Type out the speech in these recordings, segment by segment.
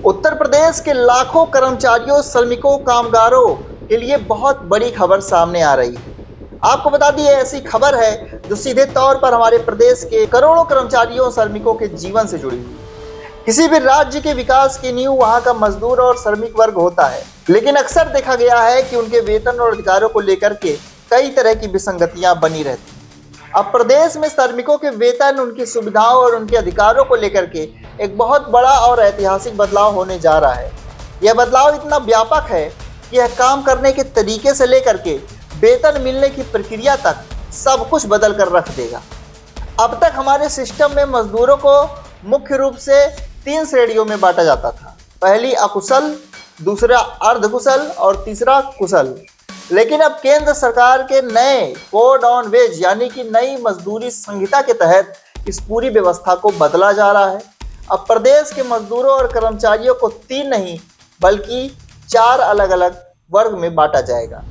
उत्तर प्रदेश के लाखों कर्मचारियों, श्रमिकों, कामगारों के लिए बहुत बड़ी खबर सामने आ रही है। आपको बता दी, ऐसी खबर है जो सीधे तौर पर हमारे प्रदेश के करोड़ों कर्मचारियों, श्रमिकों के जीवन से जुड़ी हुई। किसी भी राज्य के विकास की नींव वहां का मजदूर और श्रमिक वर्ग होता है, लेकिन अक्सर देखा गया है कि उनके वेतन और अधिकारों को लेकर के कई तरह की विसंगतियां बनी रहती हैं। अब प्रदेश में श्रमिकों के वेतन, उनकी सुविधाओं और उनके अधिकारों को लेकर के एक बहुत बड़ा और ऐतिहासिक बदलाव होने जा रहा है। यह बदलाव इतना व्यापक है कि यह काम करने के तरीके से लेकर के वेतन मिलने की प्रक्रिया तक सब कुछ बदल कर रख देगा। अब तक हमारे सिस्टम में मजदूरों को मुख्य रूप से 3 श्रेणियों में बांटा जाता था। पहली अकुशल, दूसरा अर्धकुशल और तीसरा कुशल। लेकिन अब केंद्र सरकार के नए कोड ऑन वेज यानी कि नई मजदूरी संहिता के तहत इस पूरी व्यवस्था को बदला जा रहा है। अब प्रदेश के मजदूरों और कर्मचारियों को 3 नहीं बल्कि 4 अलग अलग वर्ग में बांटा जाएगा।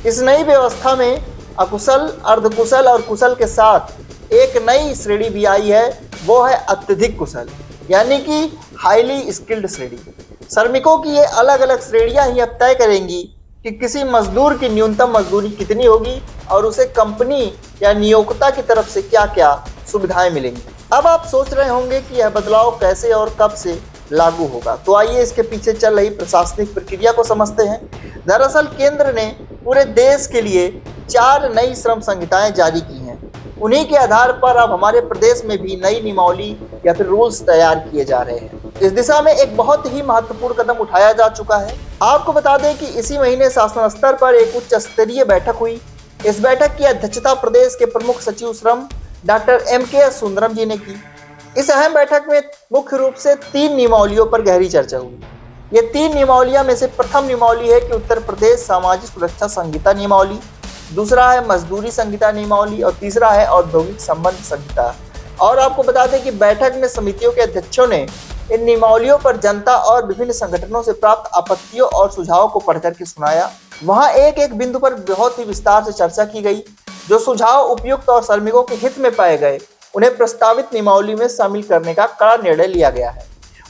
इस नई व्यवस्था में अकुशल, अर्धकुशल और कुशल के साथ एक नई श्रेणी भी आई है, वो है अत्यधिक कुशल यानी कि हाईली स्किल्ड श्रेणी। श्रमिकों की ये अलग अलग श्रेणियां ही अब तय करेंगी कि किसी मजदूर की न्यूनतम मजदूरी कितनी होगी और उसे कंपनी या नियोक्ता की तरफ से क्या क्या सुविधाएं मिलेंगी। अब आप सोच रहे होंगे कि यह बदलाव कैसे और कब से लागू होगा, तो आइए इसके पीछे चल रही प्रशासनिक प्रक्रिया को समझते हैं। दरअसल केंद्र ने पूरे देश के लिए 4 नई श्रम संहिताएं जारी की हैं। उन्हीं के आधार पर अब हमारे प्रदेश में भी नई नियमावली या फिर रूल्स तैयार किए जा रहे हैं। इस दिशा में एक बहुत ही महत्वपूर्ण कदम उठाया जा चुका है। आपको बता दें कि इसी महीने शासन स्तर पर एक उच्च स्तरीय बैठक हुई। इस बैठक की अध्यक्षता प्रदेश के प्रमुख सचिव श्रम डॉक्टर MK सुंदरम जी ने की। इस अहम बैठक में मुख्य रूप से 3 नियमावलियों पर गहरी चर्चा हुई। ये 3 नियमावलियां में से प्रथम नियमावली है कि उत्तर प्रदेश सामाजिक सुरक्षा संहिता नियमावली, दूसरा है मजदूरी संहिता नियमावली और तीसरा है औद्योगिक संबंध संहिता। और आपको बता दें कि बैठक में समितियों के अध्यक्षों ने इन नियमावलियों पर जनता और विभिन्न संगठनों से प्राप्त आपत्तियों और सुझावों को पढ़ करके सुनाया। वहां एक एक बिंदु पर बहुत ही विस्तार से चर्चा की गई। जो सुझाव उपयुक्त और श्रमिकों के हित में पाए गए, उन्हें प्रस्तावित नियमावली में शामिल करने का कड़ा निर्णय लिया गया है।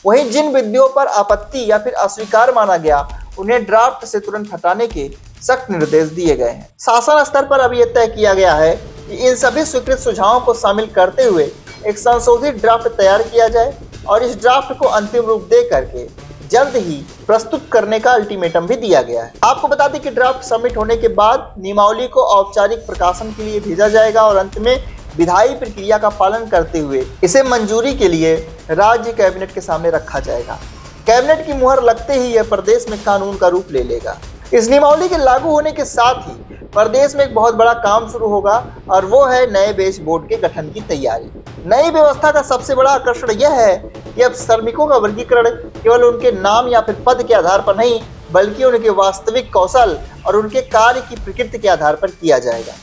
वहीं जिन बिंदुओं पर आपत्ति या फिर अस्वीकार माना गया, उन्हें ड्राफ्ट से तुरंत हटाने के सख्त निर्देश दिए गए हैं। शासन स्तर पर अब यह तय किया गया है कि इन सभी स्वीकृत सुझावों को शामिल करते हुए एक संशोधित ड्राफ्ट तैयार किया जाए और इस ड्राफ्ट को अंतिम रूप दे करके जल्द ही प्रस्तुत करने का अल्टीमेटम भी दिया गया है। आपको बता दें कि ड्राफ्ट सबमिट होने के बाद नियमावली को औपचारिक प्रकाशन के लिए भेजा जाएगा और अंत में विधायी प्रक्रिया का पालन करते हुए इसे मंजूरी के लिए राज्य कैबिनेट के सामने रखा जाएगा। कैबिनेट की मुहर लगते ही यह प्रदेश में कानून का रूप ले लेगा। इस नियमावली के लागू होने के साथ ही प्रदेश में एक बहुत बड़ा काम शुरू होगा और वो है नए वेज बोर्ड के गठन की तैयारी। नई व्यवस्था का सबसे बड़ा आकर्षण यह है कि अब श्रमिकों का वर्गीकरण केवल उनके नाम या फिर पद के आधार पर नहीं, बल्कि उनके वास्तविक कौशल और उनके कार्य की प्रकृति के आधार पर किया जाएगा।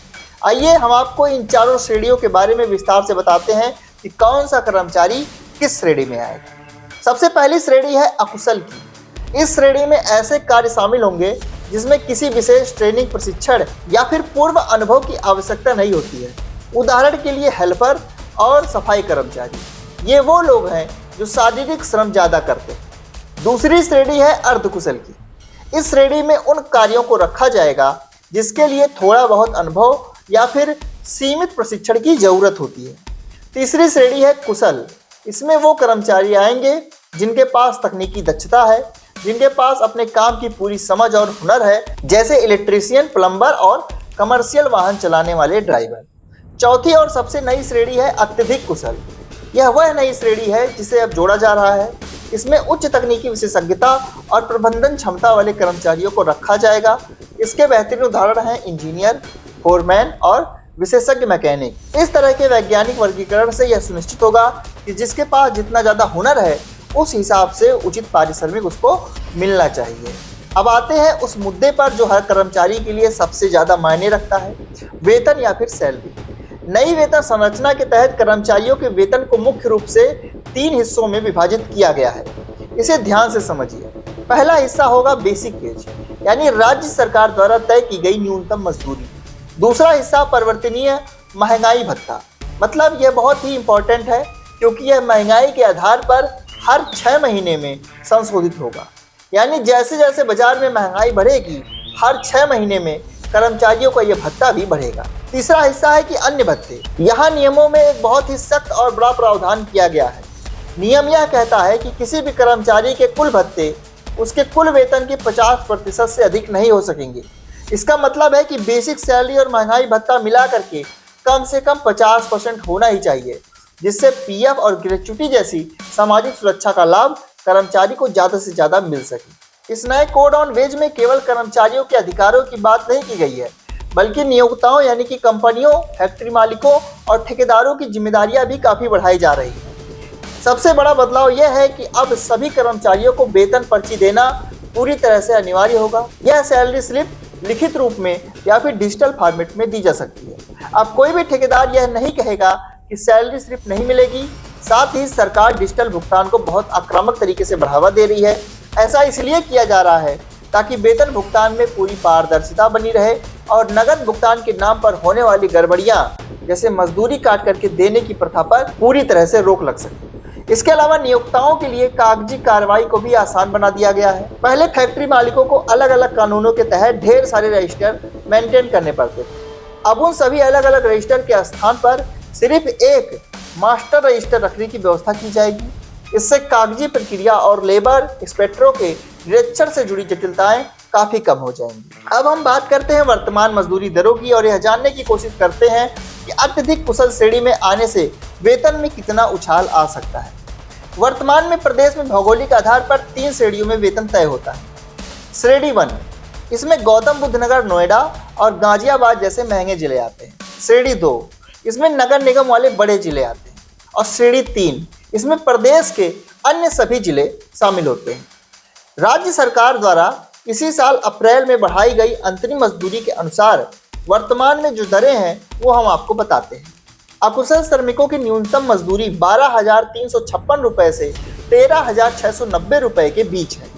आइए हम आपको इन 4 श्रेणियों के बारे में विस्तार से बताते हैं कि कौन सा कर्मचारी किस श्रेणी में आएगा। सबसे पहली श्रेणी है अकुशल की। इस श्रेणी में ऐसे कार्य शामिल होंगे जिसमें किसी विशेष ट्रेनिंग, प्रशिक्षण या फिर पूर्व अनुभव की आवश्यकता नहीं होती है। उदाहरण के लिए हेल्पर और सफाई कर्मचारी, ये वो लोग हैं जो शारीरिक श्रम ज़्यादा करते हैं। दूसरी श्रेणी है अर्धकुशल की। इस श्रेणी में उन कार्यों को रखा जाएगा जिसके लिए थोड़ा बहुत अनुभव या फिर सीमित प्रशिक्षण की जरूरत होती है। तीसरी श्रेणी है कुशल। इसमें वो कर्मचारी आएंगे जिनके पास तकनीकी दक्षता है, जिनके पास अपने काम की पूरी समझ और हुनर है, जैसे इलेक्ट्रीशियन, प्लम्बर और कमर्शियल वाहन चलाने वाले ड्राइवर। चौथी और सबसे नई श्रेणी है अत्यधिक कुशल। यह वह नई श्रेणी है जिसे अब जोड़ा जा रहा है। इसमें उच्च तकनीकी विशेषज्ञता और प्रबंधन क्षमता वाले कर्मचारियों को रखा जाएगा। इसके बेहतरीन उदाहरण हैं इंजीनियर, फोरमैन और विशेषज्ञ मैकेनिक। इस तरह के वैज्ञानिक वर्गीकरण से यह सुनिश्चित होगा कि जिसके पास जितना ज़्यादा हुनर है, उस हिसाब से उचित पारिश्रमिक उसको मिलना चाहिए। अब आते हैं उस मुद्दे पर जो हर कर्मचारी के लिए सबसे ज़्यादा मायने रखता है, वेतन या फिर सैलरी। नई वेतन संरचना के तहत कर्मचारियों के वेतन को मुख्य रूप से 3 हिस्सों में विभाजित किया गया है। इसे ध्यान से समझिए। पहला हिस्सा होगा बेसिक वेज यानी राज्य सरकार द्वारा तय की गई न्यूनतम मजदूरी। दूसरा हिस्सा परिवर्तनीय महंगाई भत्ता, मतलब यह बहुत ही इंपॉर्टेंट है क्योंकि यह महंगाई के आधार पर हर 6 महीने में संशोधित होगा। यानी जैसे जैसे बाजार में महंगाई बढ़ेगी, हर 6 महीने में कर्मचारियों का यह भत्ता भी बढ़ेगा। तीसरा हिस्सा है कि अन्य भत्ते। यहाँ नियमों में एक बहुत ही सख्त और बड़ा प्रावधान किया गया है। नियम यह कहता है कि किसी भी कर्मचारी के कुल भत्ते उसके कुल वेतन के 50% से अधिक नहीं हो सकेंगे। इसका मतलब है कि बेसिक सैलरी और महंगाई भत्ता मिला करके कम से कम 50% होना ही चाहिए, जिससे पीएफ और ग्रेच्युटी जैसी सामाजिक सुरक्षा का लाभ कर्मचारी को ज़्यादा से ज़्यादा मिल सके। इस नए कोड ऑन वेज में केवल कर्मचारियों के अधिकारों की बात नहीं की गई है, बल्कि नियोक्ताओं यानी कि कंपनियों, फैक्ट्री मालिकों और ठेकेदारों की जिम्मेदारियां भी काफ़ी बढ़ाई जा रही हैं। सबसे बड़ा बदलाव यह है कि अब सभी कर्मचारियों को वेतन पर्ची देना पूरी तरह से अनिवार्य होगा। यह सैलरी स्लिप लिखित रूप में या फिर डिजिटल फॉर्मेट में दी जा सकती है। अब कोई भी ठेकेदार यह नहीं कहेगा कि सैलरी स्लिप नहीं मिलेगी। साथ ही सरकार डिजिटल भुगतान को बहुत आक्रामक तरीके से बढ़ावा दे रही है। ऐसा इसलिए किया जा रहा है ताकि वेतन भुगतान में पूरी पारदर्शिता बनी रहे और नगद भुगतान के नाम पर होने वाली गड़बड़ियां जैसे मजदूरी काट करके देने की प्रथा पर पूरी तरह से रोक लग सके। इसके अलावा नियोक्ताओं के लिए कागजी कार्रवाई को भी आसान बना दिया गया है। पहले फैक्ट्री मालिकों को अलग अलग कानूनों के तहत ढेर सारे रजिस्टर मेंटेन करने पड़ते थे। अब उन सभी अलग अलग रजिस्टर के स्थान पर सिर्फ एक मास्टर रजिस्टर रखने की व्यवस्था की जाएगी। इससे कागजी प्रक्रिया और लेबर इंस्पेक्टरों के निरीक्षण से जुड़ी जटिलताएं काफी कम हो जाएंगी। अब हम बात करते हैं वर्तमान मजदूरी दरों की और यह जानने की कोशिश करते हैं कि अत्यधिक कुशल श्रेणी में आने से वेतन में कितना उछाल आ सकता है। वर्तमान में प्रदेश में भौगोलिक आधार पर 3 श्रेणियों में वेतन तय होता है। श्रेणी 1, इसमें गौतम बुद्ध नगर, नोएडा और गाजियाबाद जैसे महंगे जिले आते हैं। श्रेणी 2, इसमें नगर निगम वाले बड़े जिले आते हैं। और श्रेणी 3, इसमें प्रदेश के अन्य सभी जिले शामिल होते हैं। राज्य सरकार द्वारा इसी साल अप्रैल में बढ़ाई गई अंतरिम मजदूरी के अनुसार वर्तमान में जो दरें हैं वो हम आपको बताते हैं। अकुशल श्रमिकों की न्यूनतम मजदूरी 12,356 रुपये से 13,690 रुपये के बीच है।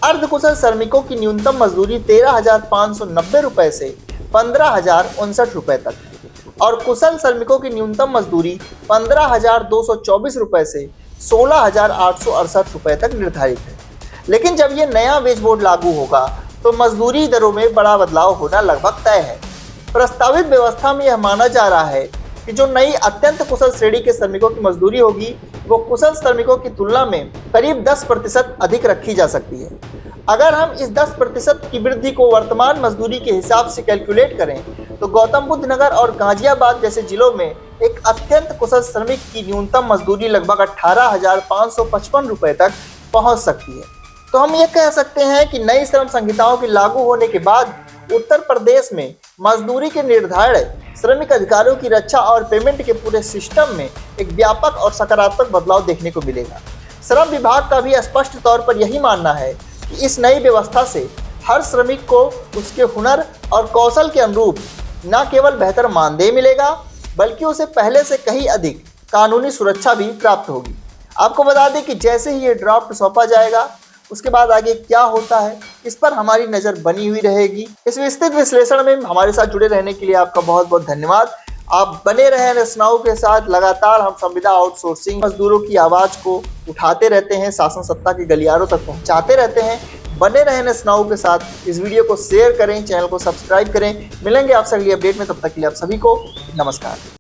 अर्धकुशल श्रमिकों की न्यूनतम मजदूरी 13,590 रुपये से 15,059 रुपये तक है और कुशल श्रमिकों की न्यूनतम मजदूरी 15,224 रुपये से 16,868 रुपये तक निर्धारित है। लेकिन जब ये नया वेज बोर्ड लागू होगा तो मजदूरी दरों में बड़ा बदलाव होना लगभग तय है। प्रस्तावित व्यवस्था में यह माना जा रहा है कि जो नई अत्यंत कुशल श्रेणी के श्रमिकों की मजदूरी होगी वो कुशल श्रमिकों की तुलना में करीब 10% अधिक रखी जा सकती है। अगर हम इस 10% की वृद्धि को वर्तमान मजदूरी के हिसाब से कैलकुलेट करें तो गौतम बुद्ध नगर और गाजियाबाद जैसे जिलों में एक अत्यंत कुशल श्रमिक की न्यूनतम मजदूरी लगभग 18,555 रुपये तक पहुँच सकती है। तो हम ये कह सकते हैं कि नई श्रम संहिताओं के लागू होने के बाद उत्तर प्रदेश में मजदूरी के निर्धारण, श्रमिक अधिकारों की रक्षा और पेमेंट के पूरे सिस्टम में एक व्यापक और सकारात्मक बदलाव देखने को मिलेगा। श्रम विभाग का भी स्पष्ट तौर पर यही मानना है कि इस नई व्यवस्था से हर श्रमिक को उसके हुनर और कौशल के अनुरूप न केवल बेहतर मानदेय मिलेगा बल्कि उसे पहले से कहीं अधिक कानूनी सुरक्षा भी प्राप्त होगी। आपको बता दें कि जैसे ही ये ड्राफ्ट सौंपा जाएगा उसके बाद आगे क्या होता है इस पर हमारी नज़र बनी हुई रहेगी। इस विस्तृत विश्लेषण में हमारे साथ जुड़े रहने के लिए आपका बहुत बहुत धन्यवाद। आप बने रहें रचनाओं के साथ। लगातार हम संविदा आउटसोर्सिंग मजदूरों की आवाज़ को उठाते रहते हैं, शासन सत्ता के गलियारों तक पहुंचाते रहते हैं। बने रहें रचनाओं के साथ। इस वीडियो को शेयर करें, चैनल को सब्सक्राइब करें। मिलेंगे आपसे अगली अपडेट में, तब तक के लिए आप सभी को नमस्कार।